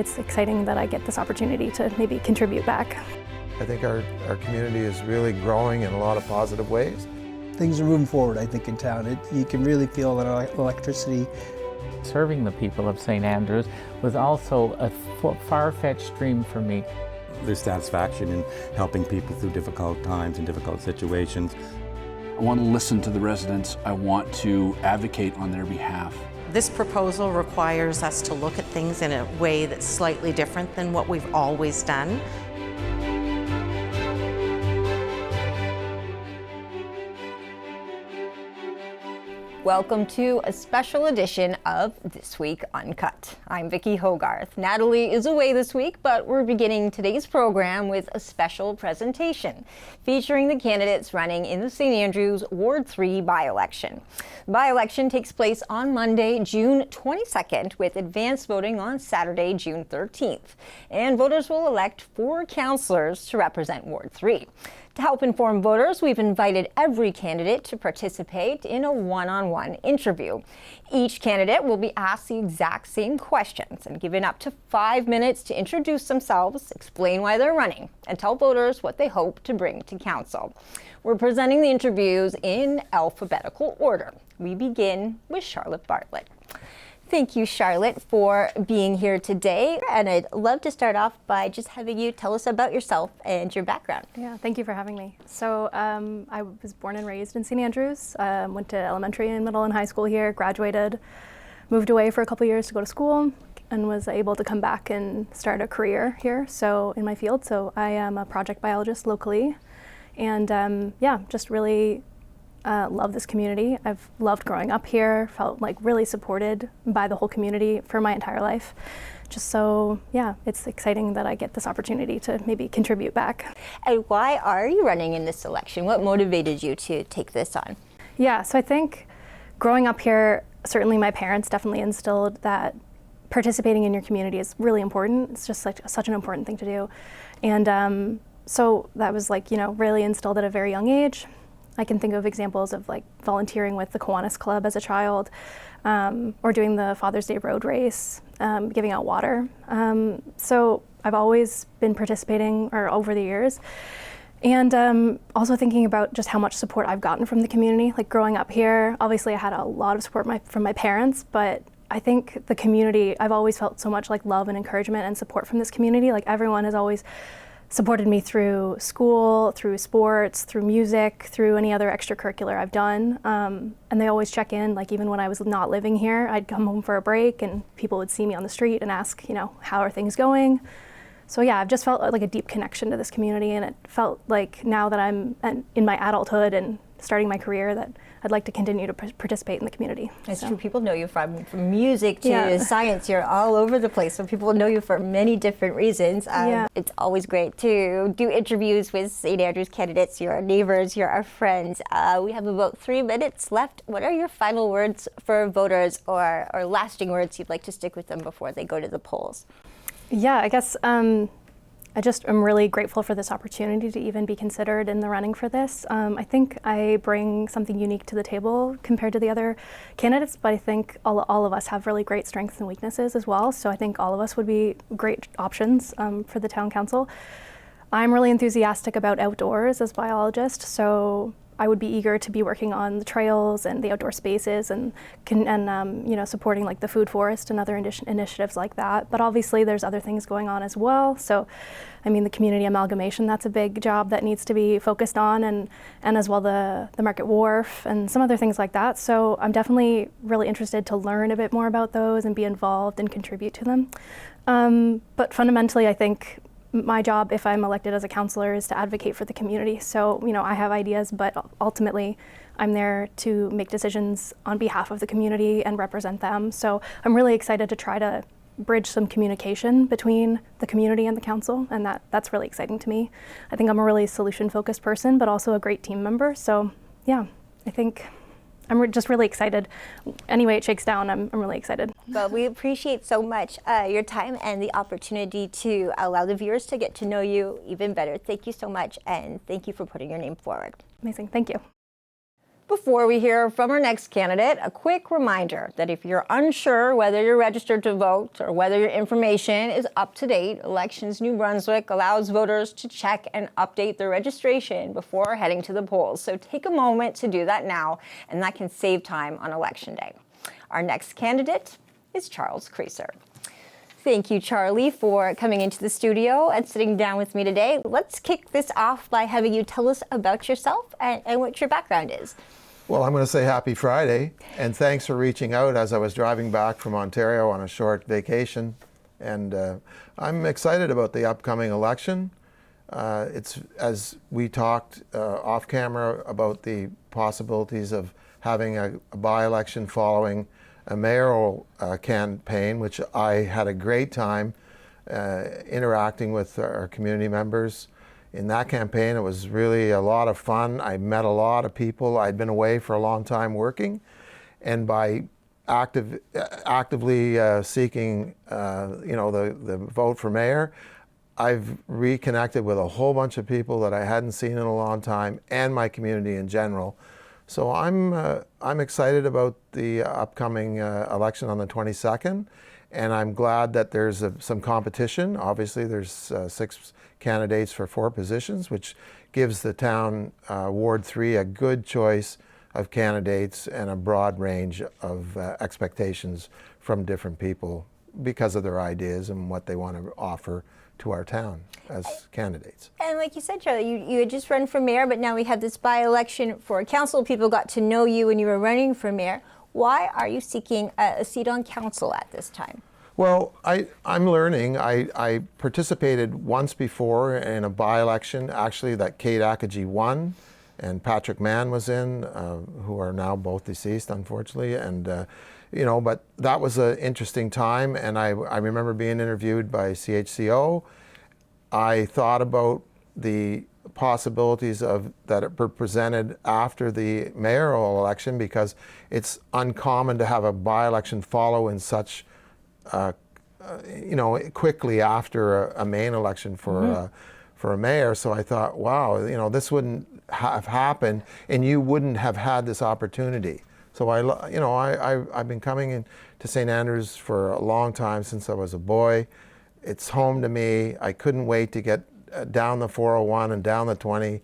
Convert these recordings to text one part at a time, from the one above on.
it's exciting that I get this opportunity to maybe contribute back. I think our community is really growing in a lot of positive ways. Things are moving forward, I think, in town. You can really feel that electricity. Serving the people of St. Andrews was also a far-fetched dream for me. There's satisfaction in helping people through difficult times and difficult situations. I want to listen to the residents. I want to advocate on their behalf. This proposal requires us to look at things in a way that's slightly different than what we've always done. Welcome to a special edition of This Week Uncut. I'm Vicki Hogarth. Natalie is away this week, but we're beginning today's program with a special presentation featuring the candidates running in the St. Andrews Ward 3 by-election. The by-election takes place on Monday, June 22nd, with advanced voting on Saturday, June 13th. And voters will elect 4 councillors to represent Ward 3. To help inform voters, we've invited every candidate to participate in a one-on-one interview. Each candidate will be asked the exact same questions and given up to 5 minutes to introduce themselves, explain why they're running, and tell voters what they hope to bring to council. We're presenting the interviews in alphabetical order. We begin with Charlotte Bartlett. Thank you, Charlotte, for being here today. And I'd love to start off by just having you tell us about yourself and your background. Yeah, thank you for having me. So I was born and raised in St. Andrews, went to elementary and middle and high school here, graduated, moved away for a couple years to go to school, and was able to come back and start a career here, so in my field. So I am a project biologist locally, and yeah, just really love this community. I've loved growing up here, felt like really supported by the whole community for my entire life. Just so, yeah, it's exciting that I get this opportunity to maybe contribute back. And why are you running in this election? What motivated you to take this on? Yeah, so I think growing up here, certainly my parents definitely instilled that participating in your community is really important. It's just like such an important thing to do. And so that was like, really instilled at a very young age. I can think of examples of like volunteering with the Kiwanis Club as a child, or doing the Father's Day road race, giving out water. So I've always been participating over the years. And also thinking about just how much support I've gotten from the community. Like growing up here, obviously I had a lot of support from my parents, but I think the community, I've always felt so much like love and encouragement and support from this community. Like everyone has always supported me through school, through sports, through music, through any other extracurricular I've done. And they always check in, like even when I was not living here, I'd come home for a break and people would see me on the street and ask, how are things going? So yeah, I've just felt like a deep connection to this community, and it felt like now that I'm in my adulthood and starting my career that I'd like to continue to participate in the community. It's true. People know you from music to science. You're all over the place, so people know you for many different reasons. It's always great to do interviews with St. Andrews candidates. You're our neighbors, you're our friends. We have about 3 minutes left. What are your final words for voters, or lasting words you'd like to stick with them before they go to the polls? Yeah, I guess I just am really grateful for this opportunity to even be considered in the running for this. I think I bring something unique to the table compared to the other candidates, but I think all of us have really great strengths and weaknesses as well. So I think all of us would be great options for the town council. I'm really enthusiastic about outdoors as a biologist, so I would be eager to be working on the trails and the outdoor spaces and supporting like the food forest and other initiatives like that. But obviously there's other things going on as well. So, I mean, the community amalgamation, that's a big job that needs to be focused on, and as well the Market Wharf and some other things like that. So I'm definitely really interested to learn a bit more about those and be involved and contribute to them. But fundamentally, I think my job, if I'm elected as a councillor, is to advocate for the community. So, I have ideas, but ultimately I'm there to make decisions on behalf of the community and represent them. So I'm really excited to try to bridge some communication between the community and the council, and that's really exciting to me. I think I'm a really solution-focused person, but also a great team member. So yeah, I think I'm just really excited. Any way it shakes down, I'm really excited. Well, we appreciate so much your time and the opportunity to allow the viewers to get to know you even better. Thank you so much, and thank you for putting your name forward. Amazing, thank you. Before we hear from our next candidate, a quick reminder that if you're unsure whether you're registered to vote or whether your information is up to date, Elections New Brunswick allows voters to check and update their registration before heading to the polls. So take a moment to do that now, and that can save time on Election Day. Our next candidate is Charles Creaser. Thank you, Charlie, for coming into the studio and sitting down with me today. Let's kick this off by having you tell us about yourself and what your background is. Well, I'm going to say happy Friday, and thanks for reaching out as I was driving back from Ontario on a short vacation. And I'm excited about the upcoming election. It's, as we talked off camera about the possibilities of having a by-election following a mayoral campaign, which I had a great time interacting with our community members. In that campaign, it was really a lot of fun. I met a lot of people. I'd been away for a long time working, and by actively seeking the vote for mayor, I've reconnected with a whole bunch of people that I hadn't seen in a long time, and my community in general. So I'm excited about the upcoming election on the 22nd, and I'm glad that there's some competition. Obviously, there's 6 candidates for 4 positions, which gives the town Ward 3 a good choice of candidates and a broad range of expectations from different people because of their ideas and what they want to offer to our town as candidates. And like you said, Charlie, you had just run for mayor, but now we have this by-election for council. People got to know you when you were running for mayor. Why are you seeking a seat on council at this time? Well, I'm learning. I participated once before in a by-election, actually, that Kate Akagi won, and Patrick Mann was in, who are now both deceased, unfortunately. And but that was an interesting time, and I remember being interviewed by CHCO. I thought about the possibilities that were presented after the mayoral election, because it's uncommon to have a by-election follow in such quickly after a main election for a mayor. So I thought, wow, this wouldn't have happened, and you wouldn't have had this opportunity. So I've been coming in to St. Andrews for a long time, since I was a boy. It's home to me. I couldn't wait to get down the 401 and down the 20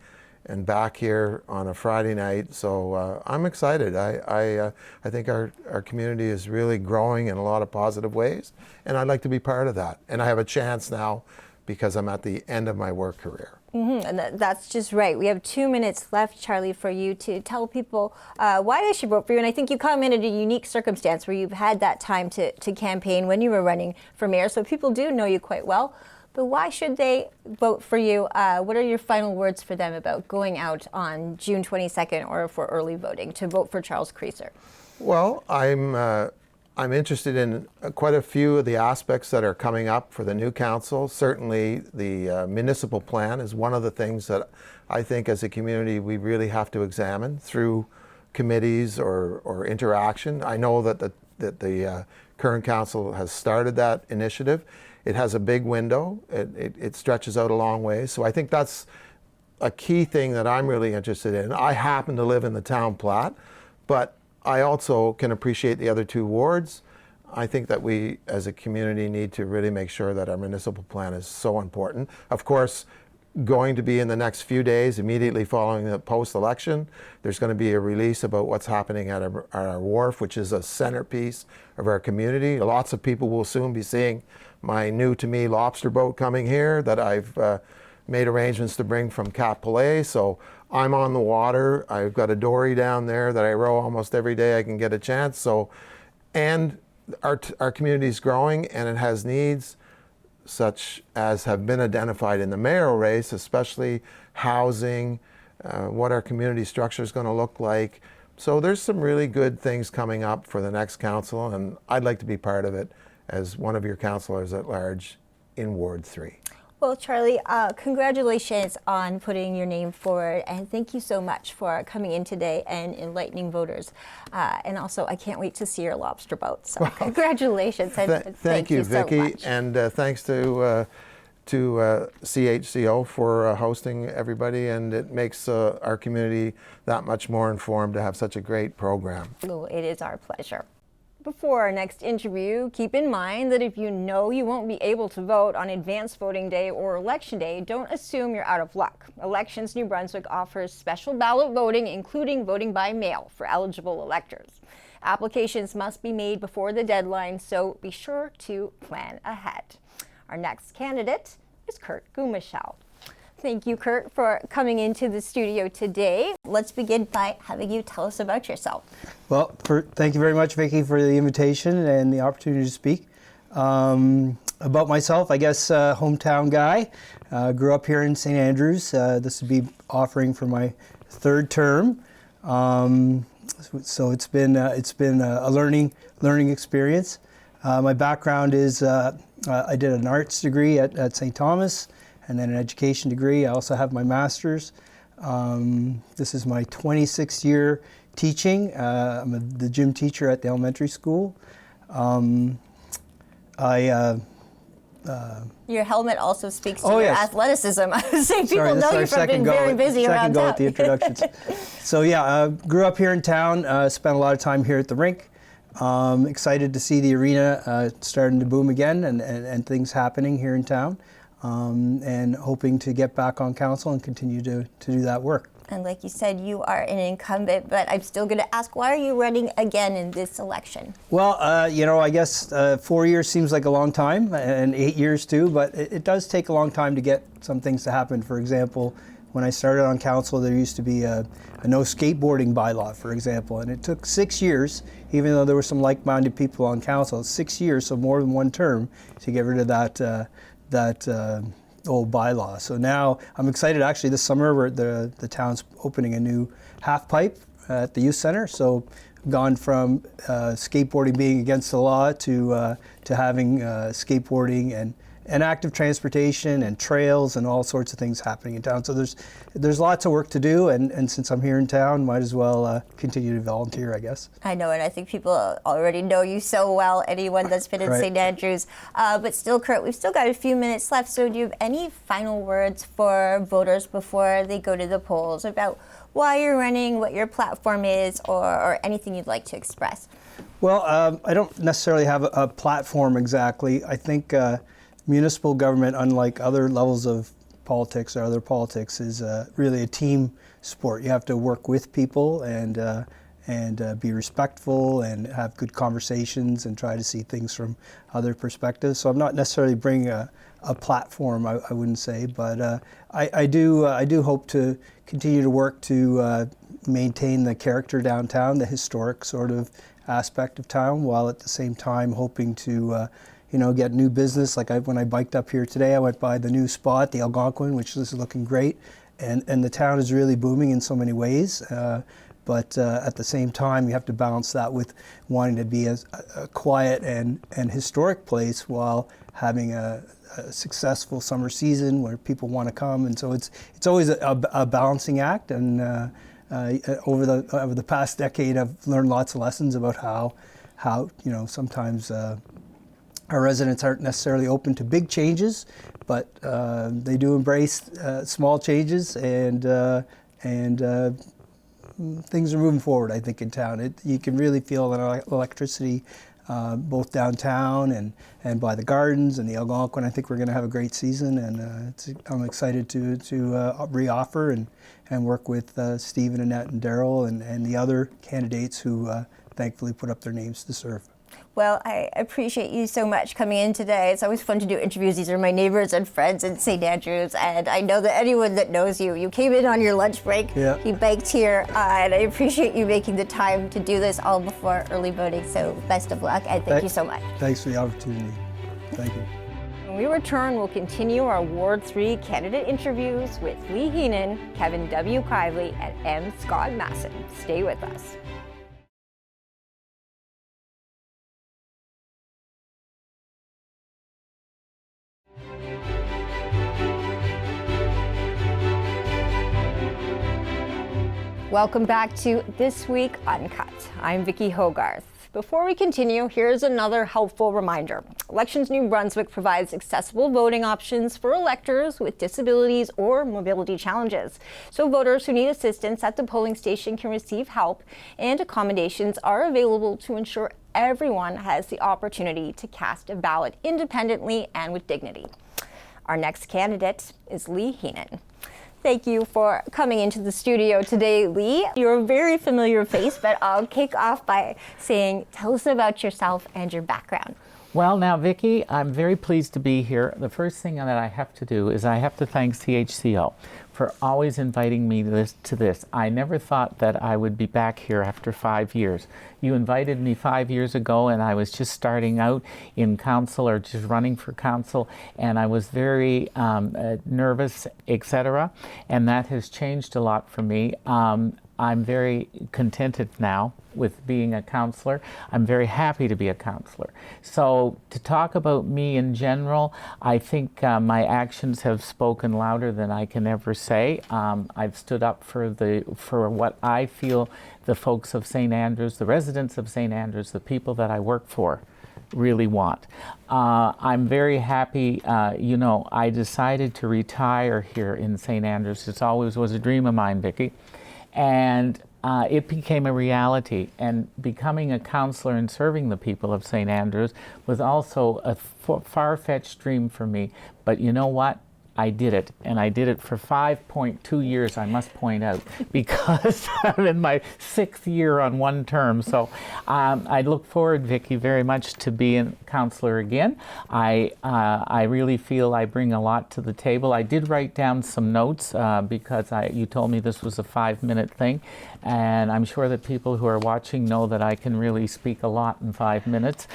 and back here on a Friday night. So I'm excited. I think our community is really growing in a lot of positive ways, and I'd like to be part of that. And I have a chance now because I'm at the end of my work career. And that's just right. We have 2 minutes left, Charlie, for you to tell people why they should vote for you. And I think you come in at a unique circumstance where you've had that time to campaign when you were running for mayor, so people do know you quite well. But why should they vote for you? What are your final words for them about going out on June 22nd or for early voting to vote for Charles Creaser? Well, I'm interested in quite a few of the aspects that are coming up for the new council. Certainly the municipal plan is one of the things that I think as a community we really have to examine through committees or interaction. I know that the current council has started that initiative. It has a big window. It stretches out a long way. So I think that's a key thing that I'm really interested in. I happen to live in the town plat, but I also can appreciate the other 2 wards. I think that we as a community need to really make sure that our municipal plan is so important. Of course, going to be in the next few days, immediately following the post-election, there's going to be a release about what's happening at our wharf, which is a centerpiece of our community. Lots of people will soon be seeing my new-to-me lobster boat coming here that I've made arrangements to bring from Cap Palais. So I'm on the water. I've got a dory down there that I row almost every day I can get a chance. So, and our community is growing, and it has needs such as have been identified in the mayoral race, especially housing, what our community structure is going to look like. So there's some really good things coming up for the next council, and I'd like to be part of it as one of your councillors at large in Ward 3. Well, Charlie, congratulations on putting your name forward, and thank you so much for coming in today and enlightening voters. And also, I can't wait to see your lobster boat. So, congratulations, and Thank you, so Vicki, much. and thanks to to CHCO for hosting everybody, and it makes our community that much more informed to have such a great program. Oh, it is our pleasure. Before our next interview, keep in mind that if you know you won't be able to vote on advanced voting day or election day, don't assume you're out of luck. Elections New Brunswick offers special ballot voting, including voting by mail for eligible electors. Applications must be made before the deadline, so be sure to plan ahead. Our next candidate is Kurt Gumashal. Thank you, Kurt, for coming into the studio today. Let's begin by having you tell us about yourself. Well, thank you very much, Vicki, for the invitation and the opportunity to speak. About myself, I guess hometown guy. Grew up here in St. Andrews. This would be offering for my third term. So it's been a learning experience. My background is I did an arts degree at St. Thomas, and then an education degree. I also have my master's. This is my 26th year teaching. I'm the gym teacher at the elementary school. Your helmet also speaks to your athleticism. I would say people know you from being very busy around town. At the introductions. So yeah, grew up here in town, spent a lot of time here at the rink. Excited to see the arena starting to boom again and things happening here in town. And hoping to get back on council and continue to do that work. And like you said, you are an incumbent, but I'm still going to ask, why are you running again in this election? Well, I guess 4 years seems like a long time, and 8 years too, but it does take a long time to get some things to happen. For example, when I started on council, there used to be a no skateboarding bylaw, for example, and it took 6 years, even though there were some like-minded people on council, 6 years, so more than one term, to get rid of that old bylaw. So now I'm excited. Actually, this summer the town's opening a new half pipe at the youth center. So I've gone from skateboarding being against the law to having skateboarding and active transportation and trails and all sorts of things happening in town. So there's lots of work to do, and since I'm here in town, might as well continue to volunteer, I guess. I know, and I think people already know you so well, anyone that's been in St. Andrews. But still, Kurt, we've still got a few minutes left, so do you have any final words for voters before they go to the polls about why you're running, what your platform is, or anything you'd like to express? Well, I don't necessarily have a platform exactly. I think municipal government, unlike other levels of politics or other politics, is really a team sport. You have to work with people and be respectful and have good conversations and try to see things from other perspectives. So I'm not necessarily bringing a platform, I wouldn't say, but I do hope to continue to work to maintain the character downtown, the historic sort of aspect of town, while at the same time hoping to get new business. Like when I biked up here today, I went by the new spot, the Algonquin, which is looking great, and the town is really booming in so many ways. But at the same time, you have to balance that with wanting to be a quiet and historic place while having a successful summer season where people want to come. And so it's always a balancing act. And over the past decade, I've learned lots of lessons about how sometimes our residents aren't necessarily open to big changes, but they do embrace small changes, and things are moving forward, I think, in town. You can really feel that electricity both downtown and by the gardens and the Algonquin. I think we're going to have a great season, and I'm excited to re-offer and work with Steve and Annette and Daryl and the other candidates who thankfully put up their names to serve. Well, I appreciate you so much coming in today. It's always fun to do interviews. These are my neighbors and friends in St. Andrews, and I know that anyone that knows you came in on your lunch break. Yeah. You biked here, and I appreciate you making the time to do this all before early voting. So best of luck, and thank you so much. Thanks for the opportunity. Thank you. When we return, we'll continue our Ward 3 candidate interviews with Lee Heenan, Kevin W. Kively, and M. Scott Masson. Stay with us. Welcome back to This Week Uncut. I'm Vicki Hogarth. Before we continue, here's another helpful reminder. Elections New Brunswick provides accessible voting options for electors with disabilities or mobility challenges. So voters who need assistance at the polling station can receive help, and accommodations are available to ensure everyone has the opportunity to cast a ballot independently and with dignity. Our next candidate is Lee Heenan. Thank you for coming into the studio today, Lee. You're a very familiar face, but I'll kick off by saying, tell us about yourself and your background. Well, now, Vicki, I'm very pleased to be here. The first thing that I have to do is I have to thank CHCO for always inviting me to this. I never thought that I would be back here after 5 years. You invited me 5 years ago, and I was just starting out in council or just running for council, and I was very nervous, etc. And that has changed a lot for me. I'm very contented now with being a counselor. I'm very happy to be a counselor. So to talk about me in general, I think my actions have spoken louder than I can ever say. I've stood up for what I feel the folks of St. Andrews, the residents of St. Andrews, the people that I work for really want. I'm very happy, I decided to retire here in St. Andrews. It always was a dream of mine, Vicki. And it became a reality, and becoming a counselor and serving the people of St. Andrews was also a far-fetched dream for me. But you know what? I did it, and I did it for 5.2 years, I must point out, because I'm in my 6th year on one term. So I look forward, Vicki, very much to being counselor again. I really feel I bring a lot to the table. I did write down some notes because you told me this was a 5-minute thing, and I'm sure that people who are watching know that I can really speak a lot in 5 minutes.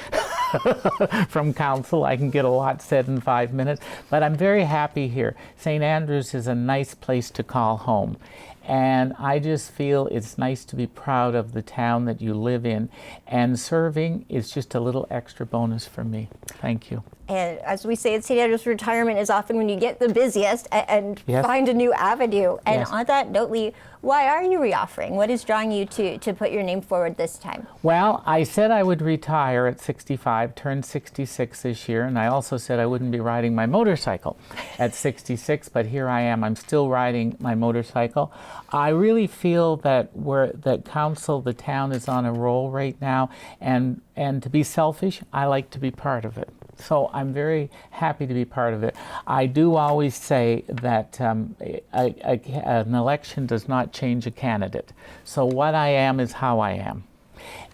From council, I can get a lot said in 5 minutes, but I'm very happy here. St. Andrews is a nice place to call home, and I just feel it's nice to be proud of the town that you live in, and serving is just a little extra bonus for me. Thank you. And as we say at St. Andrews, retirement is often when you get the busiest and Yes. find a new avenue. And Yes. on that note, Lee, why are you reoffering? What is drawing you to put your name forward this time? Well, I said I would retire at 65, turned 66 this year, and I also said I wouldn't be riding my motorcycle at 66, but here I am. I'm still riding my motorcycle. I really feel that that council, the town, is on a roll right now, and to be selfish, I like to be part of it. So I'm very happy to be part of it. I do always say that an election does not change a candidate. So what I am is how I am.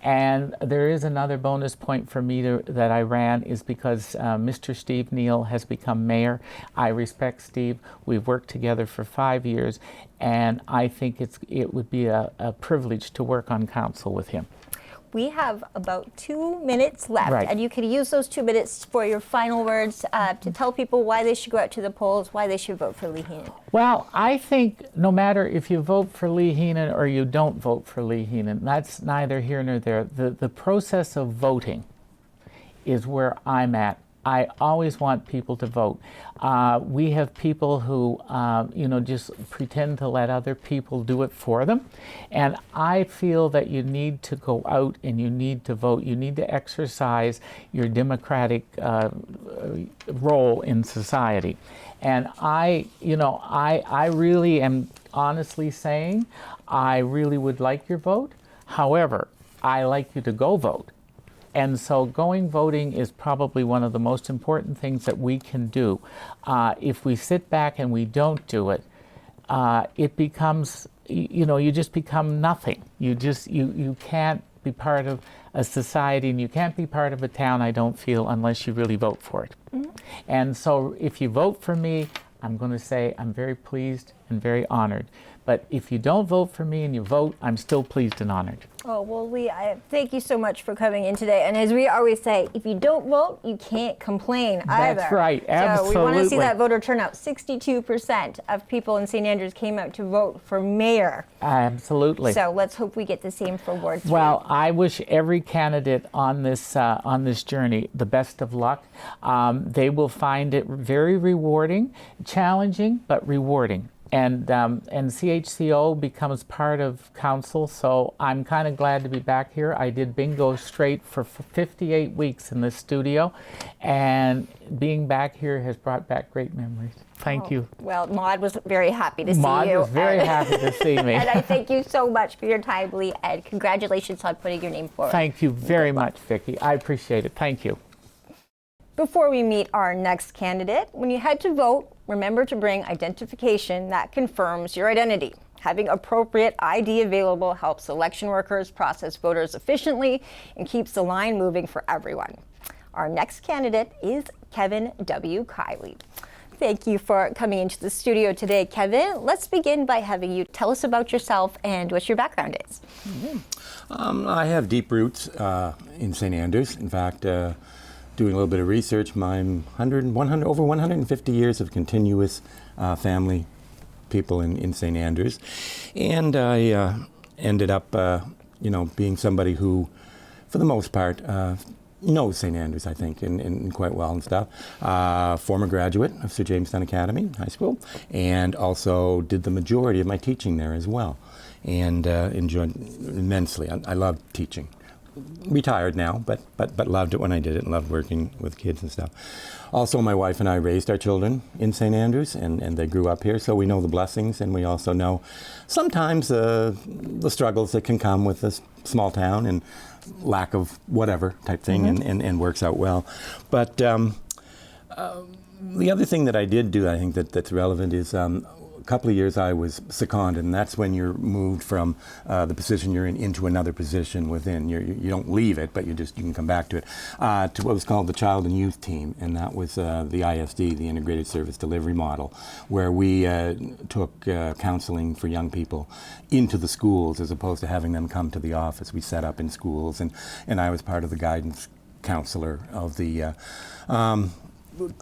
And there is another bonus point for me that I ran is because Mr. Steve Neal has become mayor. I respect Steve. We've worked together for 5 years, and I think it would be a privilege to work on council with him. We have about 2 minutes left, Right. and you could use those 2 minutes for your final words to tell people why they should go out to the polls, why they should vote for Lee Heenan. Well, I think no matter if you vote for Lee Heenan or you don't vote for Lee Heenan, that's neither here nor there. The process of voting is where I'm at. I always want people to vote. We have people who, just pretend to let other people do it for them. And I feel that you need to go out and you need to vote. You need to exercise your democratic role in society. And I really am honestly saying, I really would like your vote. However, I like you to go vote. And so voting is probably one of the most important things that we can do. If we sit back and we don't do it, it becomes, you just become nothing. You can't be part of a society, and you can't be part of a town, I don't feel, unless you really vote for it. Mm-hmm. And so if you vote for me, I'm going to say I'm very pleased and very honored. But if you don't vote for me and you vote, I'm still pleased and honored. Oh, well, Lee, thank you so much for coming in today. And as we always say, if you don't vote, you can't complain either. That's right, absolutely. So we want to see that voter turnout. 62% of people in St. Andrews came out to vote for mayor. Absolutely. So let's hope we get the same for Ward 3. Well, I wish every candidate on this journey the best of luck. They will find it very rewarding, challenging, but rewarding. and CHCO becomes part of council, so I'm kind of glad to be back here. I did bingo straight for 58 weeks in this studio, and being back here has brought back great memories. Thank you. Well, Maude was very happy to see you. Maude was very happy to see me. And I thank you so much for your time, Lee, and congratulations on putting your name forward. Thank you very much, Vicki. I appreciate it. Thank you. Before we meet our next candidate, when you head to vote, remember to bring identification that confirms your identity. Having appropriate ID available helps election workers process voters efficiently and keeps the line moving for everyone. Our next candidate is Kevin W. Kiley. Thank you for coming into the studio today, Kevin. Let's begin by having you tell us about yourself and what your background is. I have deep roots in St. Andrews. In fact, doing a little bit of research, I'm over 150 years of continuous family people in St. Andrews. And I ended up, being somebody who, for the most part, knows St. Andrews, I think, and quite well and stuff. Former graduate of Sir Jamestown Academy High School, and also did the majority of my teaching there as well, and enjoyed immensely. I love teaching. Retired now, but loved it when I did it, and loved working with kids and stuff. Also, my wife and I raised our children in St. Andrews, and they grew up here, so we know the blessings, and we also know sometimes the struggles that can come with this small town and lack of whatever type thing, and works out well. But the other thing that I did do, I think that's relevant, is a couple of years I was seconded, and that's when you're moved from the position you're in into another position within. You don't leave it, but you can come back to it, to what was called the Child and Youth Team, and that was the ISD, the Integrated Service Delivery Model, where we took counseling for young people into the schools as opposed to having them come to the office. We set up in schools, and I was part of the guidance counselor of the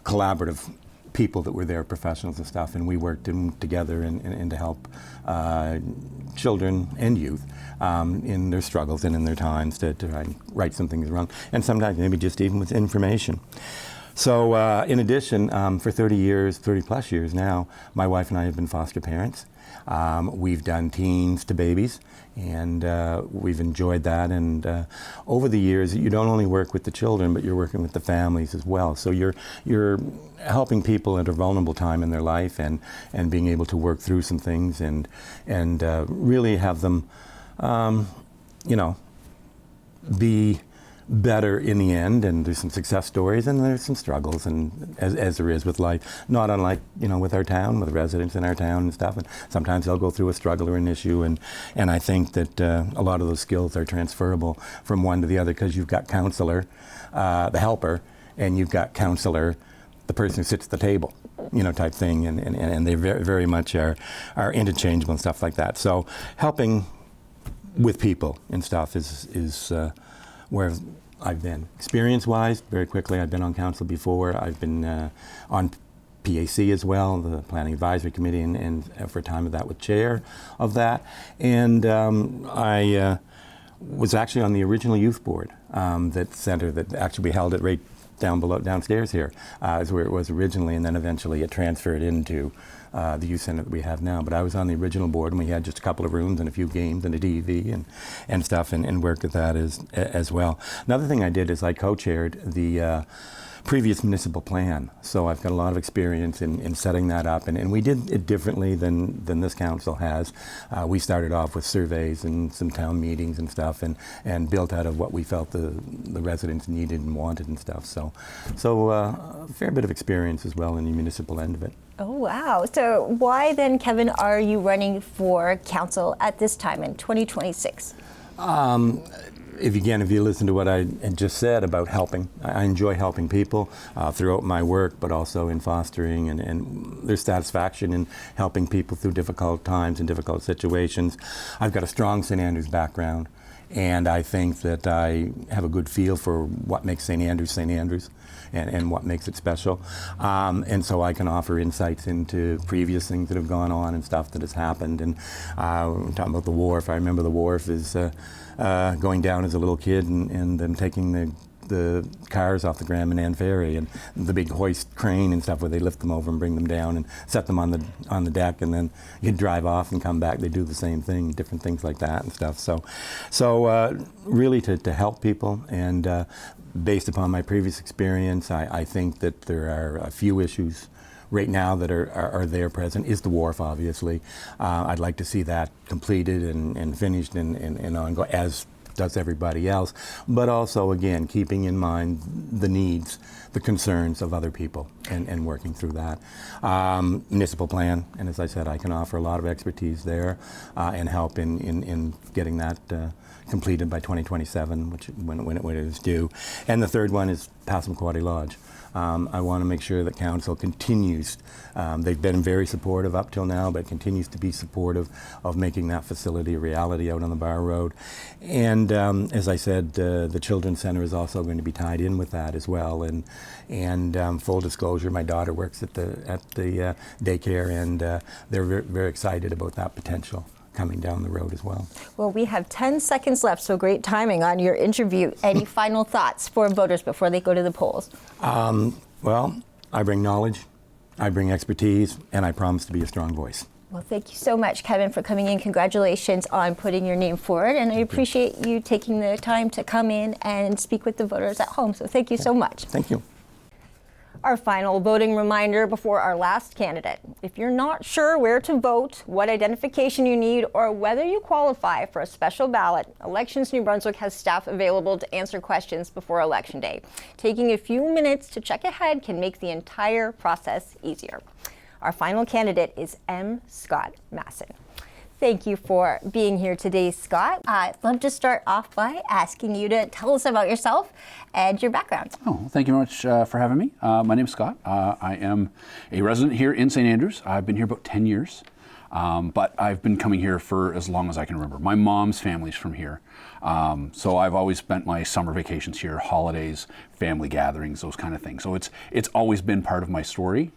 collaborative people that were there, professionals and stuff, and we worked together and to help children and youth in their struggles and in their times to try and right some things wrong, and sometimes maybe just even with information. So in addition, for 30 plus years now, my wife and I have been foster parents. We've done teens to babies, and we've enjoyed that. And over the years, you don't only work with the children, but you're working with the families as well. So you're helping people at a vulnerable time in their life, and being able to work through some things and really have them, be better in the end. And there's some success stories, and there's some struggles, and as there is with life, not unlike with our town, with residents in our town and stuff. And sometimes they'll go through a struggle or an issue, and I think that a lot of those skills are transferable from one to the other, because you've got counselor, the helper, and you've got counselor, the person who sits at the table, type thing, and they very, very much are interchangeable and stuff like that. So helping with people and stuff is where I've been. Experience-wise, very quickly, I've been on council before. I've been on PAC as well, the Planning Advisory Committee, and for a time of that, with chair of that. And I was actually on the original youth board, that center that actually held it right downstairs here, is where it was originally, and then eventually it transferred into the youth center that we have now. But I was on the original board, and we had just a couple of rooms and a few games and a TV and stuff, and worked at that as well. Another thing I did is I co-chaired the previous municipal plan. So I've got a lot of experience in setting that up, and we did it differently than this council has. We started off with surveys and some town meetings and stuff, and built out of what we felt the residents needed and wanted and stuff. So a fair bit of experience as well in the municipal end of it. Oh, wow. So why then, Kevin, are you running for council at this time in 2026? If you listen to what I had just said about helping, I enjoy helping people throughout my work, but also in fostering, and there's satisfaction in helping people through difficult times and difficult situations. I've got a strong St. Andrews background, and I think that I have a good feel for what makes St. Andrews, and what makes it special. And so I can offer insights into previous things that have gone on and stuff that has happened. And we're talking about the wharf. I remember the wharf is going down as a little kid, and them taking the the cars off the Grand Manan Ferry, and the big hoist crane and stuff where they lift them over and bring them down and set them on the deck, and then you drive off and come back. They do the same thing, different things like that and stuff. So really to help people, and based upon my previous experience, I think that there are a few issues right now that are there present. Is the wharf, obviously. I'd like to see that completed and finished and ongoing, as does everybody else, but also, again, keeping in mind the needs, the concerns of other people, and working through that. Municipal plan, and as I said, I can offer a lot of expertise there and help in getting that completed by 2027, when it is due. And the third one is Passamaquoddy Lodge. I want to make sure that council continues. They've been very supportive up till now, but continues to be supportive of making that facility a reality out on the Bar Road. And as I said, the Children's Center is also going to be tied in with that as well. And full disclosure, my daughter works at the daycare, and they're very, very excited about that potential coming down the road as well. Well, we have 10 seconds left, so great timing on your interview. Any final thoughts for voters before they go to the polls? Well, I bring knowledge, I bring expertise, and I promise to be a strong voice. Well, thank you so much, Kevin, for coming in. Congratulations on putting your name forward, and I appreciate you taking the time to come in and speak with the voters at home. So thank you so much. Thank you. Our final voting reminder before our last candidate. If you're not sure where to vote, what identification you need, or whether you qualify for a special ballot, Elections New Brunswick has staff available to answer questions before Election Day. Taking a few minutes to check ahead can make the entire process easier. Our final candidate is M. Scott Masson. Thank you for being here today, Scott. I'd love to start off by asking you to tell us about yourself and your background. Oh, thank you very much for having me. My name is Scott. I am a resident here in St. Andrews. I've been here about 10 years, but I've been coming here for as long as I can remember. My mom's family's from here, so I've always spent my summer vacations here, holidays, family gatherings, those kind of things. So it's always been part of my story.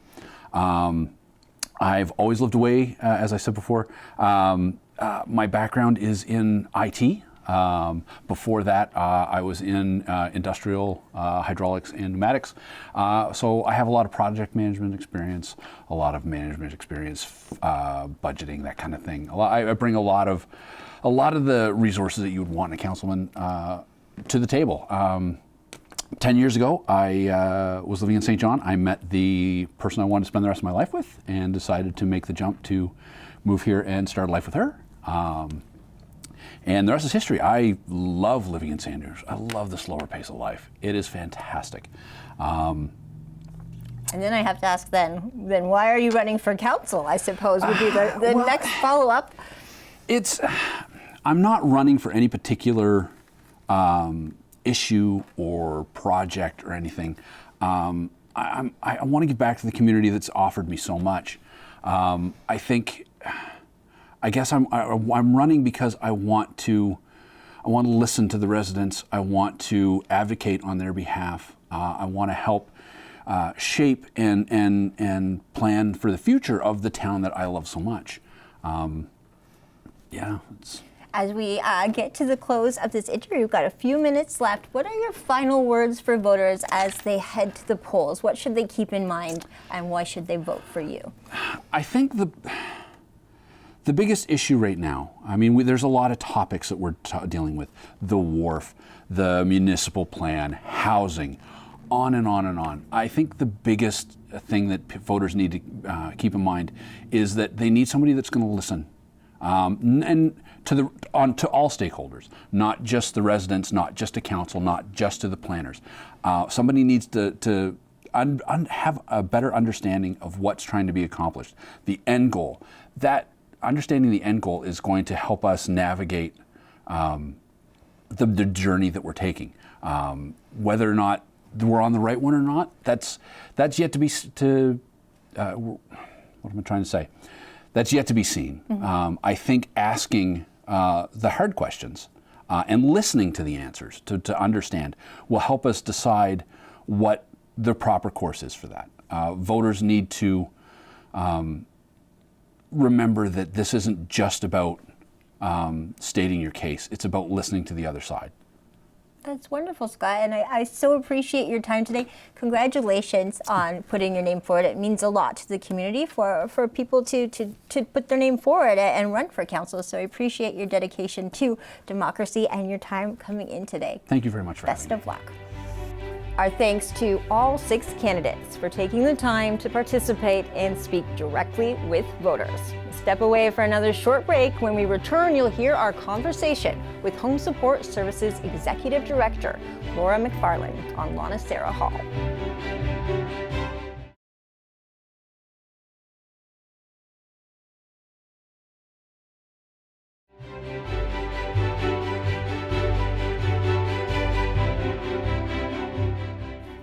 I've always lived away, as I said before. My background is in IT. Before that, I was in industrial hydraulics and pneumatics. So I have a lot of project management experience, a lot of management experience, budgeting, that kind of thing. I bring a lot of the resources that you would want in a councilman to the table. 10 years ago, I was living in St. John. I met the person I wanted to spend the rest of my life with and decided to make the jump to move here and start life with her. And the rest is history. I love living in St. Andrews. I love the slower pace of life. It is fantastic. And then I have to ask then why are you running for council, I suppose, would be the next follow-up. I'm not running for any particular issue or project or anything. I want to give back to the community that's offered me so much. I guess I'm running because I want to listen to the residents. I want to advocate on their behalf. I want to help shape and plan for the future of the town that I love so much. As we get to the close of this interview, we've got a few minutes left. What are your final words for voters as they head to the polls? What should they keep in mind, and why should they vote for you? I think the biggest issue right now, there's a lot of topics that we're dealing with. The wharf, the municipal plan, housing, on and on and on. I think the biggest thing that voters need to keep in mind is that they need somebody that's going to listen. And to all stakeholders, not just the residents, not just to council, not just to the planners. Somebody needs to have a better understanding of what's trying to be accomplished. The end goal. That understanding the end goal is going to help us navigate the journey that we're taking. Whether or not we're on the right one or not, that's yet to be what am I trying to say? That's yet to be seen. Mm-hmm. I think asking the hard questions and listening to the answers to understand will help us decide what the proper course is for that. Voters need to remember that this isn't just about stating your case. It's about listening to the other side. That's wonderful, Scott, and I so appreciate your time today. Congratulations on putting your name forward. It means a lot to the community for people to put their name forward and run for council. So I appreciate your dedication to democracy and your time coming in today. Thank you very much for having me. Best of luck. Our thanks to all 6 candidates for taking the time to participate and speak directly with voters. Step away for another short break. When we return, you'll hear our conversation with Home Support Services Executive Director Laura McFarland on Lonicera Hall.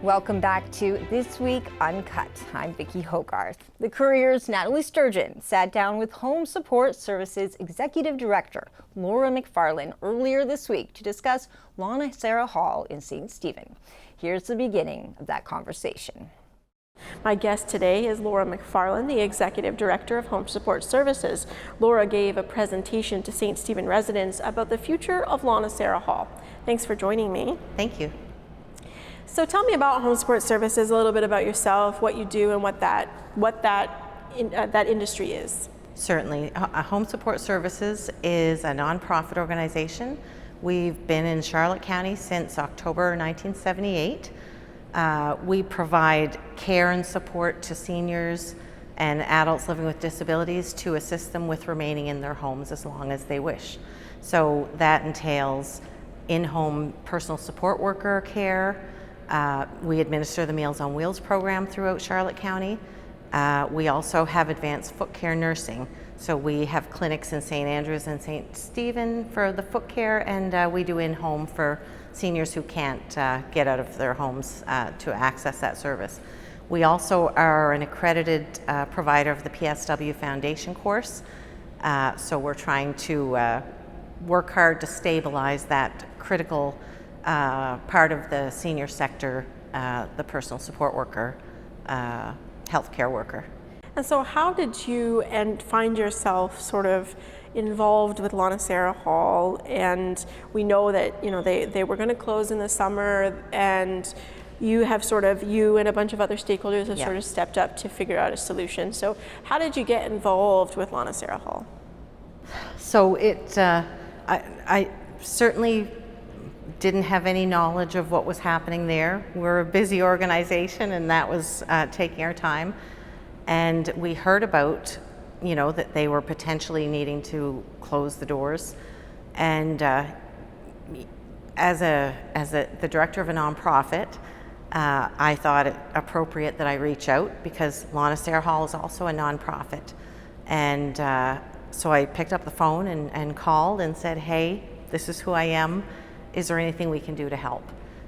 Welcome back to This Week Uncut. I'm Vicki Hogarth. The Courier's Natalie Sturgeon sat down with Home Support Services Executive Director Laura McFarland earlier this week to discuss Lonicera Hall in St. Stephen. Here's the beginning of that conversation. My guest today is Laura McFarland, the Executive Director of Home Support Services. Laura gave a presentation to St. Stephen residents about the future of Lonicera Hall. Thanks for joining me. Thank you. So tell me about Home Support Services, a little bit about yourself, what you do, and what that industry is. Certainly. Home Support Services is a nonprofit organization. We've been in Charlotte County since October 1978. We provide care and support to seniors and adults living with disabilities to assist them with remaining in their homes as long as they wish. So that entails in-home personal support worker care. We administer the Meals on Wheels program throughout Charlotte County. We also have advanced foot care nursing. So we have clinics in St. Andrews and St. Stephen for the foot care, and we do in-home for seniors who can't get out of their homes to access that service. We also are an accredited provider of the PSW Foundation course. So we're trying to work hard to stabilize that critical part of the senior sector, the personal support worker, healthcare worker. And so how did you find yourself sort of involved with Lonicera Hall? And we know that they were going to close in the summer, and you and a bunch of other stakeholders have sort of stepped up to figure out a solution. So how did you get involved with Lonicera Hall? So I certainly didn't have any knowledge of what was happening there. We're a busy organization, and that was taking our time. And we heard about, that they were potentially needing to close the doors. And as the director of a nonprofit, I thought it appropriate that I reach out, because Lonicera Hall is also a nonprofit. And so I picked up the phone and called and said, hey, this is who I am. Is there anything we can do to help?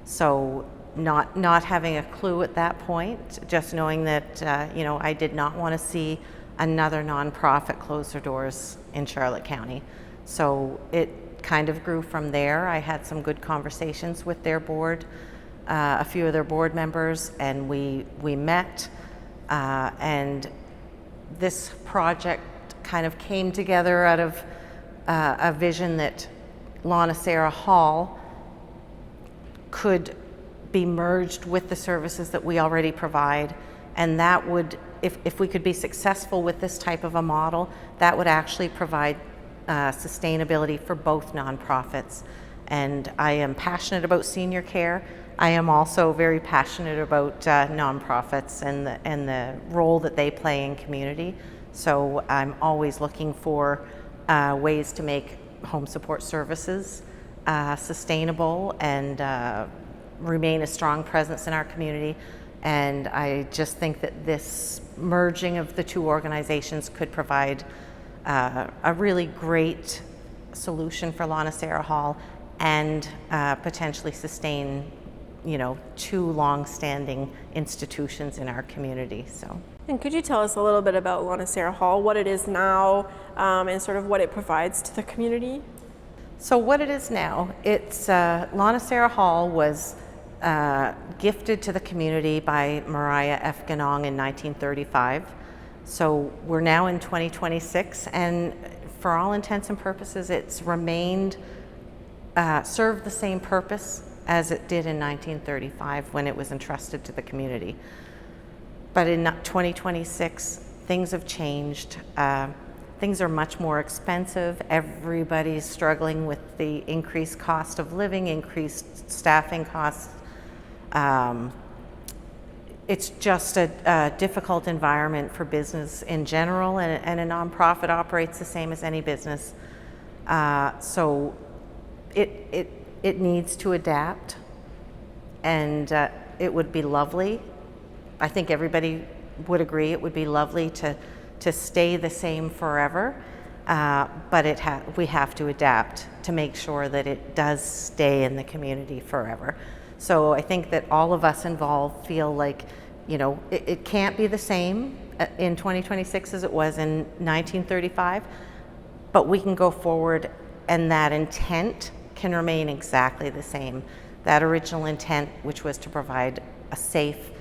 So not having a clue at that point, just knowing that I did not want to see another nonprofit close their doors in Charlotte County. So it kind of grew from there. I had some good conversations with their board, a few of their board members, and we met, and this project kind of came together out of a vision that Lonicera Hall could be merged with the services that we already provide, and that would, if we could be successful with this type of a model, that would actually provide sustainability for both nonprofits. And I am passionate about senior care. I am also very passionate about nonprofits and the role that they play in community. So I'm always looking for ways to make home support services sustainable and remain a strong presence in our community. And I just think that this merging of the two organizations could provide a really great solution for Lonicera Hall and potentially sustain, two long-standing institutions in our community. So. And could you tell us a little bit about Lonicera Hall, what it is now, and sort of what it provides to the community? So what it is now, it's Lonicera Hall was gifted to the community by Mariah F. Ganong in 1935. So we're now in 2026, and for all intents and purposes, it's remained, served the same purpose as it did in 1935 when it was entrusted to the community. But in 2026, things have changed. Things are much more expensive. Everybody's struggling with the increased cost of living, increased staffing costs. It's just a difficult environment for business in general, and a nonprofit operates the same as any business. So it needs to adapt, and it would be lovely. I think everybody would agree it would be lovely to stay the same forever, but we have to adapt to make sure that it does stay in the community forever. So I think that all of us involved feel like, it can't be the same in 2026 as it was in 1935, but we can go forward, and that intent can remain exactly the same. That original intent, which was to provide a safe,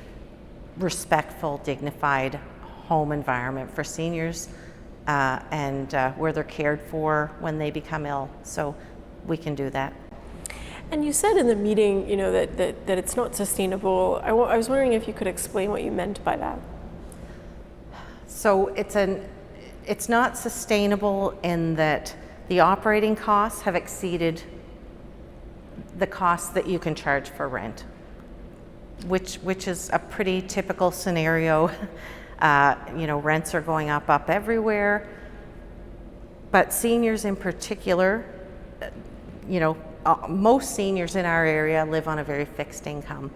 respectful, dignified home environment for seniors, and where they're cared for when they become ill. So we can do that. And you said in the meeting, that it's not sustainable. I was wondering if you could explain what you meant by that. So it's not sustainable in that the operating costs have exceeded the costs that you can charge for rent, which is a pretty typical scenario. Rents are going up everywhere, but seniors in particular, most seniors in our area live on a very fixed income.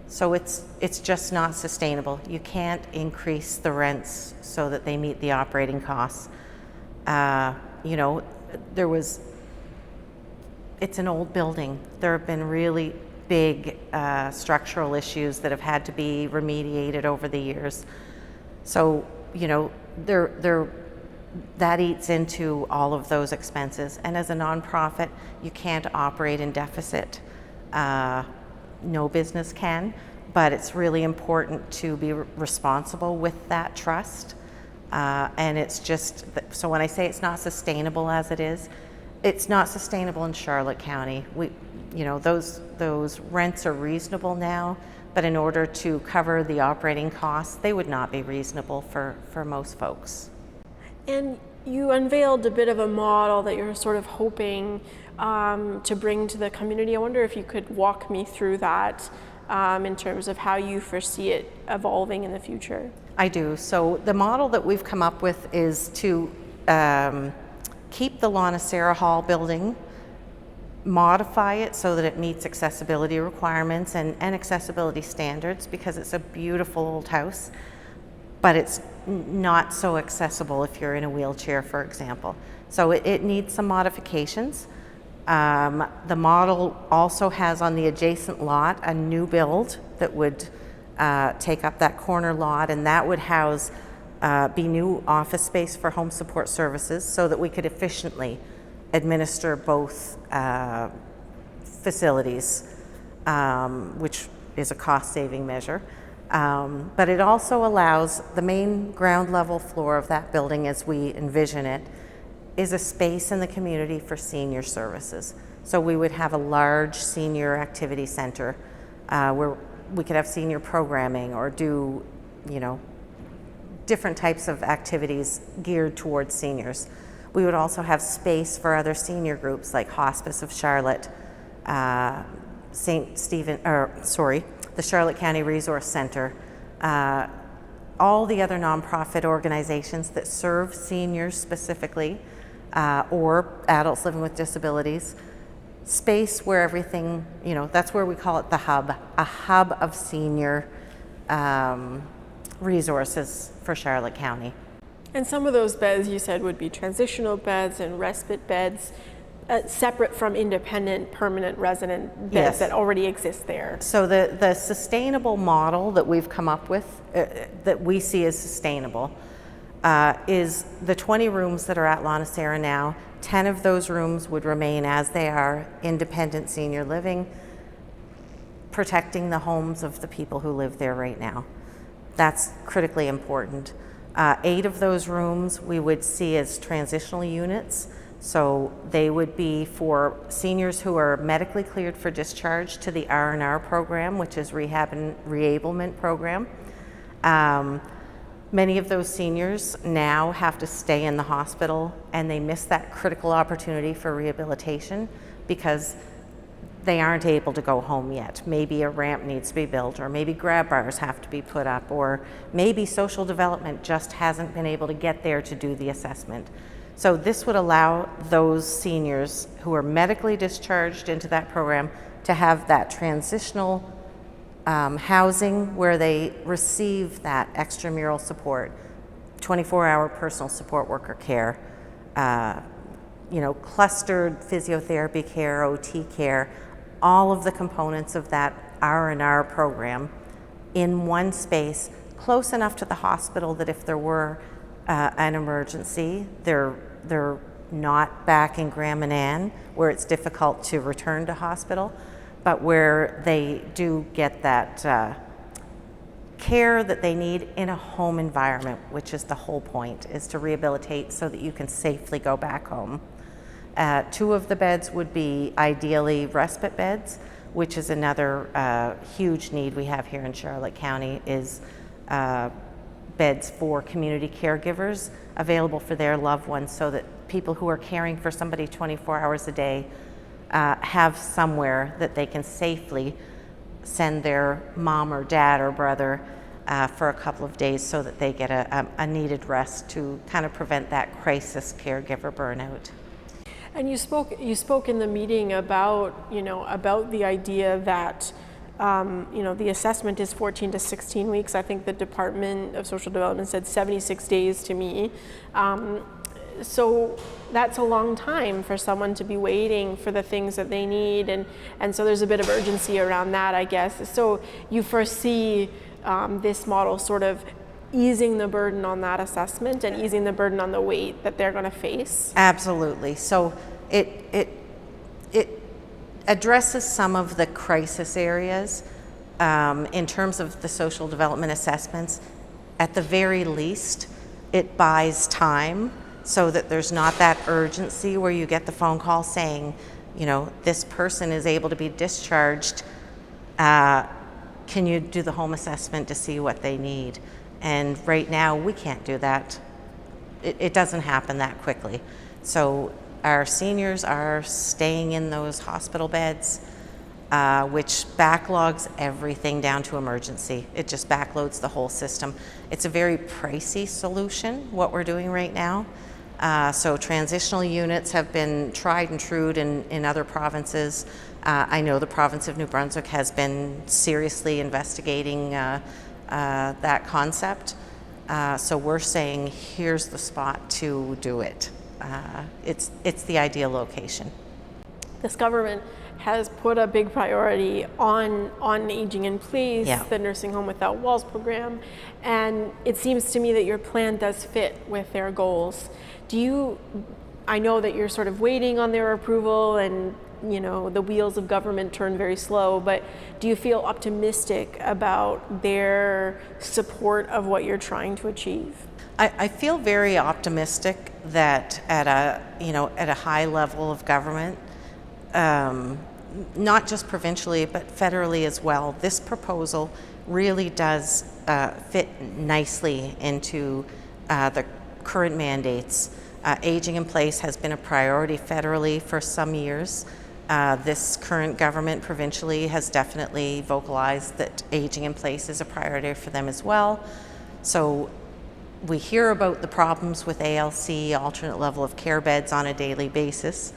So it's just not sustainable. You can't increase the rents so that they meet the operating costs. It's an old building. There have been really big structural issues that have had to be remediated over the years. So, that eats into all of those expenses. And as a nonprofit, you can't operate in deficit. No business can, but it's really important to be responsible with that trust. And it's just, so when I say it's not sustainable as it is, it's not sustainable in Charlotte County. Those rents are reasonable now, but in order to cover the operating costs, they would not be reasonable for most folks. And you unveiled a bit of a model that you're sort of hoping to bring to the community. I wonder if you could walk me through that in terms of how you foresee it evolving in the future. I do. So the model that we've come up with is to keep the Lonicera Hall building, modify it so that it meets accessibility requirements and accessibility standards, because it's a beautiful old house, but it's not so accessible if you're in a wheelchair, for example. So it needs some modifications. The model also has on the adjacent lot a new build that would take up that corner lot, and that would house be new office space for home support services so that we could efficiently administer both facilities, which is a cost-saving measure. But it also allows the main ground level floor of that building, as we envision it, is a space in the community for senior services. So we would have a large senior activity center where we could have senior programming or do, different types of activities geared towards seniors. We would also have space for other senior groups like Hospice of Charlotte, the Charlotte County Resource Center, all the other nonprofit organizations that serve seniors specifically, or adults living with disabilities. Space where everything, that's where we call it the hub, a hub of senior resources for Charlotte County. And some of those beds you said would be transitional beds and respite beds, separate from independent permanent resident beds Yes. that already exist there. So the sustainable model that we've come up with, that we see as sustainable, is the 20 rooms that are at Lonicera now. 10 of those rooms would remain as they are, independent senior living, protecting the homes of the people who live there right now. That's critically important. 8 of those rooms we would see as transitional units. So they would be for seniors who are medically cleared for discharge to the R&R program, which is Rehab and Reablement Program. Many of those seniors now have to stay in the hospital, and they miss that critical opportunity for rehabilitation because they aren't able to go home yet. Maybe a ramp needs to be built, or maybe grab bars have to be put up, or maybe social development just hasn't been able to get there to do the assessment. So this would allow those seniors who are medically discharged into that program to have that transitional housing where they receive that extramural support, 24-hour personal support worker care, clustered physiotherapy care, OT care, all of the components of that R&R program in one space, close enough to the hospital that if there were an emergency, they're not back in Graham and Ann where it's difficult to return to hospital, but where they do get that care that they need in a home environment, which is the whole point, is to rehabilitate so that you can safely go back home. 2 of the beds would be ideally respite beds, which is another huge need we have here in Charlotte County, is beds for community caregivers available for their loved ones, so that people who are caring for somebody 24 hours a day have somewhere that they can safely send their mom or dad or brother for a couple of days, so that they get a needed rest to kind of prevent that crisis caregiver burnout. And you spoke in the meeting about, about the idea that, the assessment is 14 to 16 weeks. I think the Department of Social Development said 76 days to me. So that's a long time for someone to be waiting for the things that they need. And so there's a bit of urgency around that, I guess. So you foresee this model sort of easing the burden on that assessment and easing the burden on the wait that they're going to face? Absolutely. So it addresses some of the crisis areas in terms of the social development assessments. At the very least, it buys time so that there's not that urgency where you get the phone call saying, this person is able to be discharged. Can you do the home assessment to see what they need? And right now, we can't do that. It doesn't happen that quickly. So our seniors are staying in those hospital beds, which backlogs everything down to emergency. It just backloads the whole system. It's a very pricey solution, what we're doing right now. So transitional units have been tried and true in other provinces. I know the province of New Brunswick has been seriously investigating that concept. So we're saying, here's the spot to do it. It's the ideal location. This government has put a big priority on aging in place, the Nursing Home Without Walls program, and it seems to me that your plan does fit with their goals. I know that you're sort of waiting on their approval, and the wheels of government turn very slow, but do you feel optimistic about their support of what you're trying to achieve? I feel very optimistic that at a high level of government, not just provincially but federally as well, this proposal really does fit nicely into the current mandates. Aging in place has been a priority federally for some years. This current government provincially has definitely vocalized that aging in place is a priority for them as well. So we hear about the problems with ALC, alternate level of care beds, on a daily basis,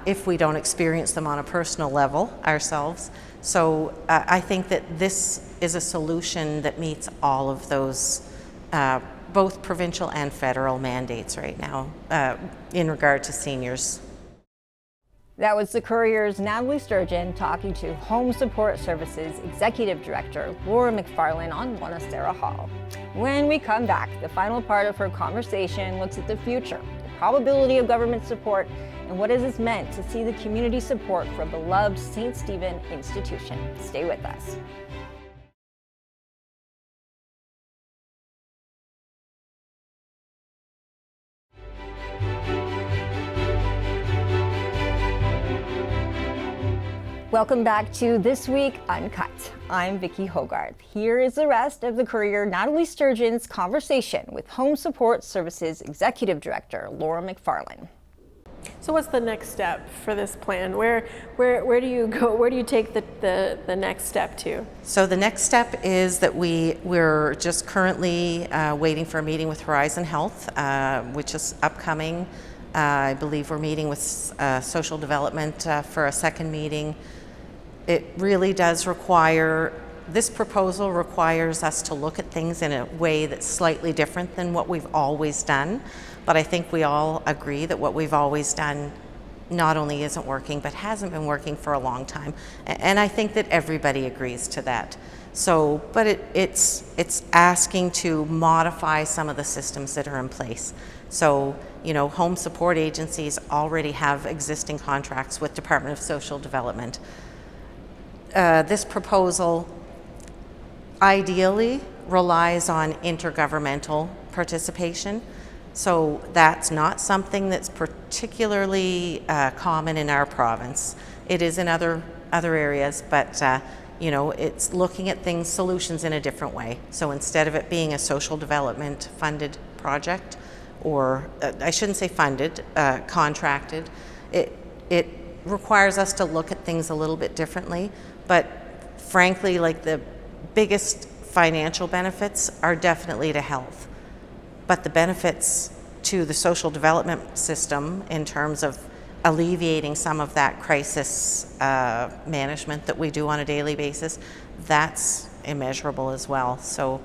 if we don't experience them on a personal level ourselves. So I think that this is a solution that meets all of those both provincial and federal mandates right now in regard to seniors. That was the Courier's Natalie Sturgeon talking to Home Support Services Executive Director Laura McFarlane on Lonicera Hall. When we come back, the final part of her conversation looks at the future, the probability of government support, and what has this meant to see the community support for a beloved St. Stephen institution. Stay with us. Welcome back to This Week Uncut. I'm Vicki Hogarth. Here is the rest of the Courier Natalie Sturgeon's conversation with Home Support Services Executive Director Laura McFarlane. So what's the next step for this plan? Where do you go? Where do you take the next step to? So the next step is that we're just currently waiting for a meeting with Horizon Health, which is upcoming. I believe we're meeting with social development for a second meeting. It really does require, this proposal requires us to look at things in a way that's slightly different than what we've always done. But I think we all agree that what we've always done not only isn't working, but hasn't been working for a long time. And I think that everybody agrees to that. So, but it's asking to modify some of the systems that are in place. So, you know, home support agencies already have existing contracts with Department of Social Development. This proposal ideally relies on intergovernmental participation. So that's not something that's particularly common in our province. It is in other areas, but you know, it's looking at things, solutions in a different way. So instead of it being a social development funded project, or I shouldn't say funded, contracted, it requires us to look at things a little bit differently. But frankly, like, the biggest financial benefits are definitely to health. But the benefits to the social development system in terms of alleviating some of that crisis management that we do on a daily basis, that's immeasurable as well. So,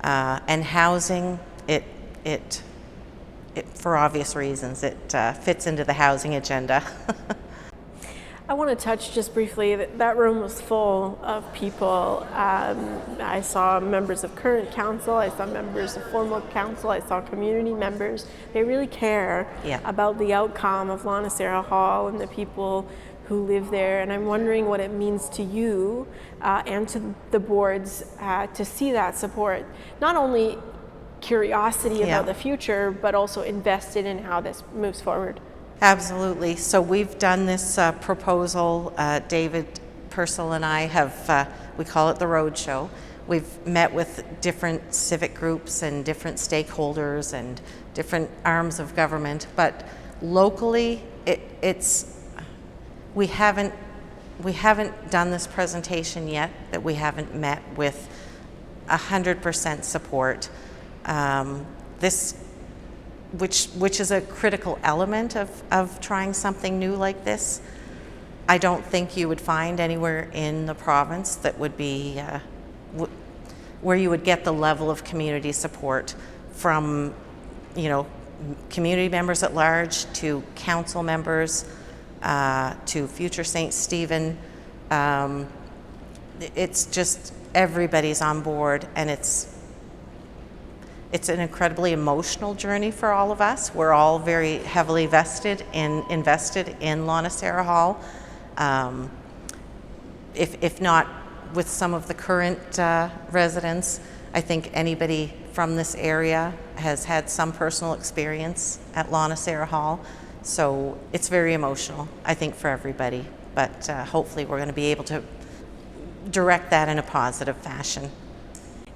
and housing, it for obvious reasons, it fits into the housing agenda. I want to touch just briefly that room was full of people. I saw members of current council, I saw members of former council, I saw community members. They really care about the outcome of Lonicera Hall and the people who live there. And I'm wondering what it means to you and to the boards to see that support. Not only curiosity about the future, but also invested in how this moves forward. Absolutely. So we've done this proposal. David Purcell and I have, we call it the Roadshow. We've met with different civic groups and different stakeholders and different arms of government, but locally, we haven't done this presentation yet that we haven't met with 100% support. Which is a critical element of trying something new like this. I don't think you would find anywhere in the province that would be where you would get the level of community support from, you know, community members at large to council members to future St. Stephen. It's just everybody's on board, and it's an incredibly emotional journey for all of us. We're all very heavily invested in Lonicera Hall. If not with some of the current residents, I think anybody from this area has had some personal experience at Lonicera Hall. So it's very emotional, I think, for everybody. But hopefully we're going to be able to direct that in a positive fashion.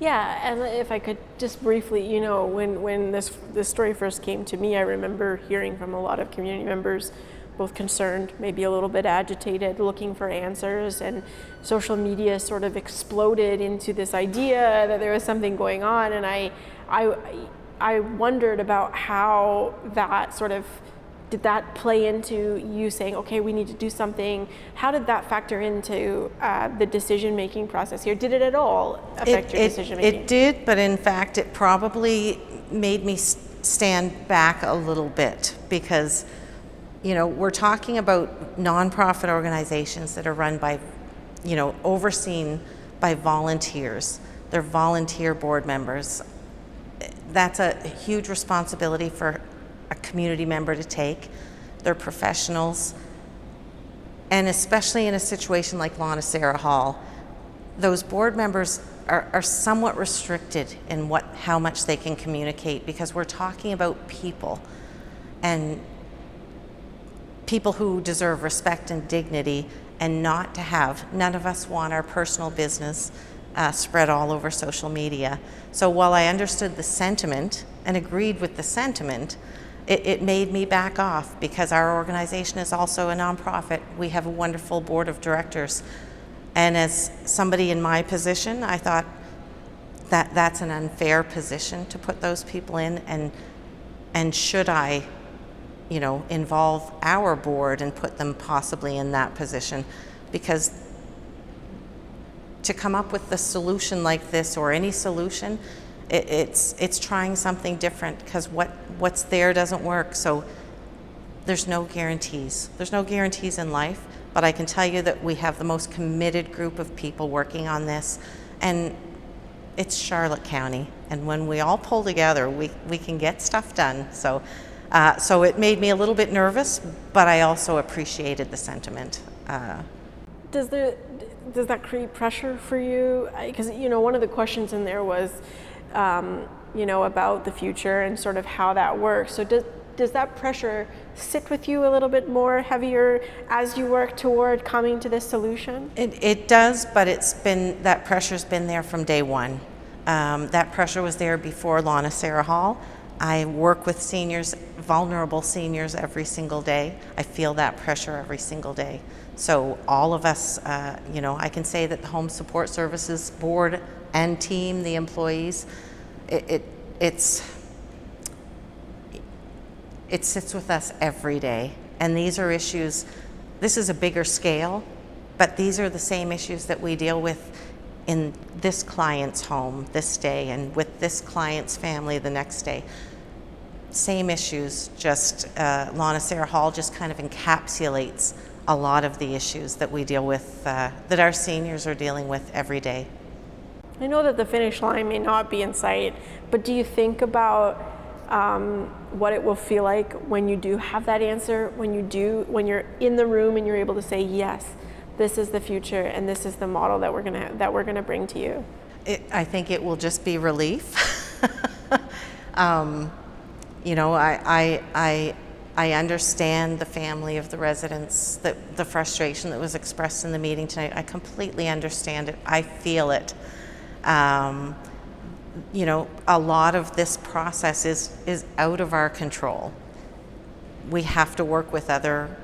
Yeah, and if I could just briefly, you know, when this story first came to me, I remember hearing from a lot of community members, both concerned, maybe a little bit agitated, looking for answers, and social media sort of exploded into this idea that there was something going on, and I wondered about how that sort of, did that play into you saying, okay, we need to do something? How did that factor into the decision-making process here? Did it at all affect your decision-making? It did, but in fact, it probably made me stand back a little bit because, you know, we're talking about nonprofit organizations that are run by, you know, overseen by volunteers. They're volunteer board members. That's a huge responsibility for a community member to take. They're professionals, and especially in a situation like Lonicera Hall, those board members are somewhat restricted in how much they can communicate, because we're talking about people, and people who deserve respect and dignity, and not to have, none of us want our personal business spread all over social media. So while I understood the sentiment and agreed with the sentiment, it made me back off, because our organization is also a nonprofit. We have a wonderful board of directors. And as somebody in my position, I thought that that's an unfair position to put those people in, and should I, involve our board and put them possibly in that position, because to come up with a solution like this, or any solution, it's trying something different, because what's there doesn't work. So there's no guarantees. There's no guarantees in life, but I can tell you that we have the most committed group of people working on this, and it's Charlotte County, and when we all pull together, we can get stuff done. So it made me a little bit nervous, but I also appreciated the sentiment. Does that create pressure for you? Because one of the questions in there was, about the future and sort of how that works. So does that pressure sit with you a little bit more heavier as you work toward coming to this solution? It does, but that pressure's been there from day one. That pressure was there before Lonicera Hall. I work with seniors, vulnerable seniors, every single day. I feel that pressure every single day. So all of us, I can say that the Home Support Services Board and team, the employees, it sits with us every day. And these are issues, this is a bigger scale, but these are the same issues that we deal with in this client's home this day, and with this client's family the next day. Same issues, just Lonicera Hall just kind of encapsulates a lot of the issues that we deal with, that our seniors are dealing with every day. I know that the finish line may not be in sight, but do you think about what it will feel like when you do have that answer, when you're in the room and you're able to say, yes, this is the future and this is the model that we're gonna bring to you? I think it will just be relief. I understand the family of the residents, the frustration that was expressed in the meeting tonight. I completely understand it. I feel it. A lot of this process is out of our control. We have to work with other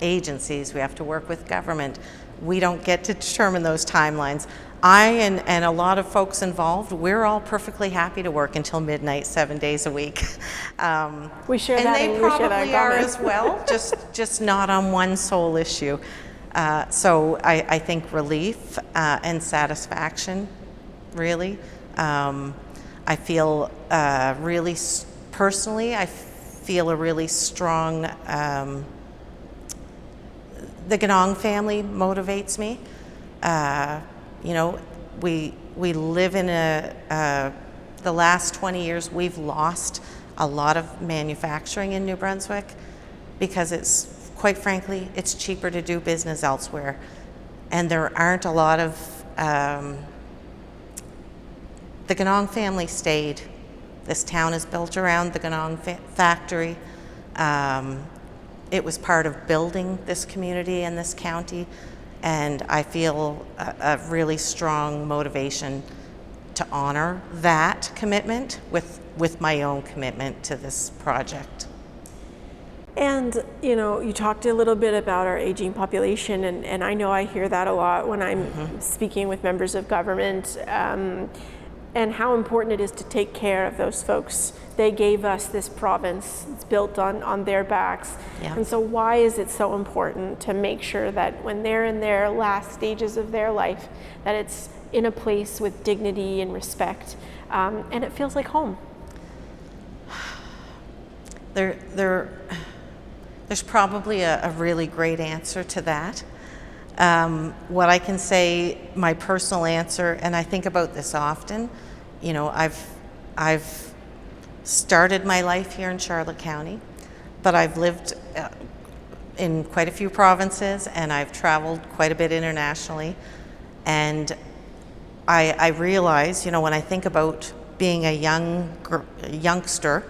agencies. We have to work with government. We don't get to determine those timelines. I and a lot of folks involved, we're all perfectly happy to work until midnight, 7 days a week. We share and that, they and we share probably that are comment. as well, just not on one sole issue. So I think relief and satisfaction, really. I feel really, personally, I feel a really strong, the Ganong family motivates me. We live in the last 20 years, we've lost a lot of manufacturing in New Brunswick because it's, quite frankly, it's cheaper to do business elsewhere. And there aren't a lot of, the Ganong family stayed. This town is built around the Ganong factory. It was part of building this community and this county. And I feel a really strong motivation to honor that commitment with my own commitment to this project. And you talked a little bit about our aging population, and I know I hear that a lot when I'm speaking with members of government, and how important it is to take care of those folks. They gave us this province. It's built on their backs. Yeah. And so why is it so important to make sure that when they're in their last stages of their life, that it's in a place with dignity and respect, and it feels like home? There's probably a really great answer to that. What I can say, my personal answer, and I think about this often, I've started my life here in Charlotte County, but I've lived in quite a few provinces, and I've traveled quite a bit internationally. And I realize, when I think about being a youngster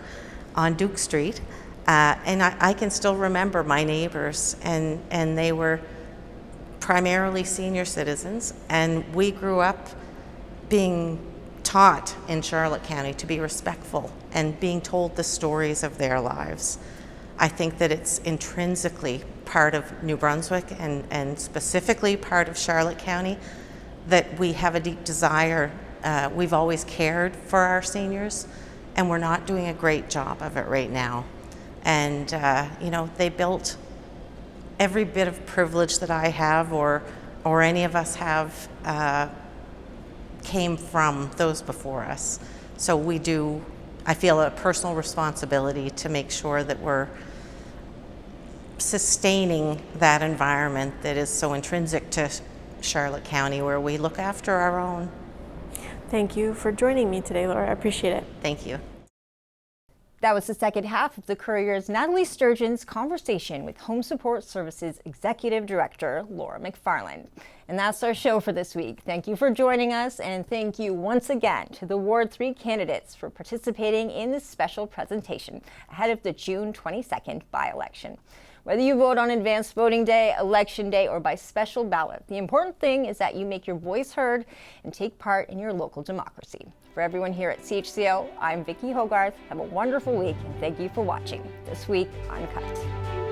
on Duke Street, and I can still remember my neighbors, and they were primarily senior citizens, and we grew up being taught in Charlotte County to be respectful and being told the stories of their lives. I think that it's intrinsically part of New Brunswick and specifically part of Charlotte County that we have a deep desire. We've always cared for our seniors, and we're not doing a great job of it right now. And you know, they built every bit of privilege that I have or any of us have came from those before us. So we do, I feel a personal responsibility to make sure that we're sustaining that environment that is so intrinsic to Charlotte County, where we look after our own. Thank you for joining me today, Laura. I appreciate it. Thank you. That was the second half of the Courier's Natalie Sturgeon's conversation with Home Support Services Executive Director Laura McFarland. And that's our show for this week. Thank you for joining us, and thank you once again to the Ward 3 candidates for participating in this special presentation ahead of the June 22nd by-election. Whether you vote on advanced voting day, election day, or by special ballot, the important thing is that you make your voice heard and take part in your local democracy. For everyone here at CHCO, I'm Vicki Hogarth. Have a wonderful week, and thank you for watching This Week Uncut.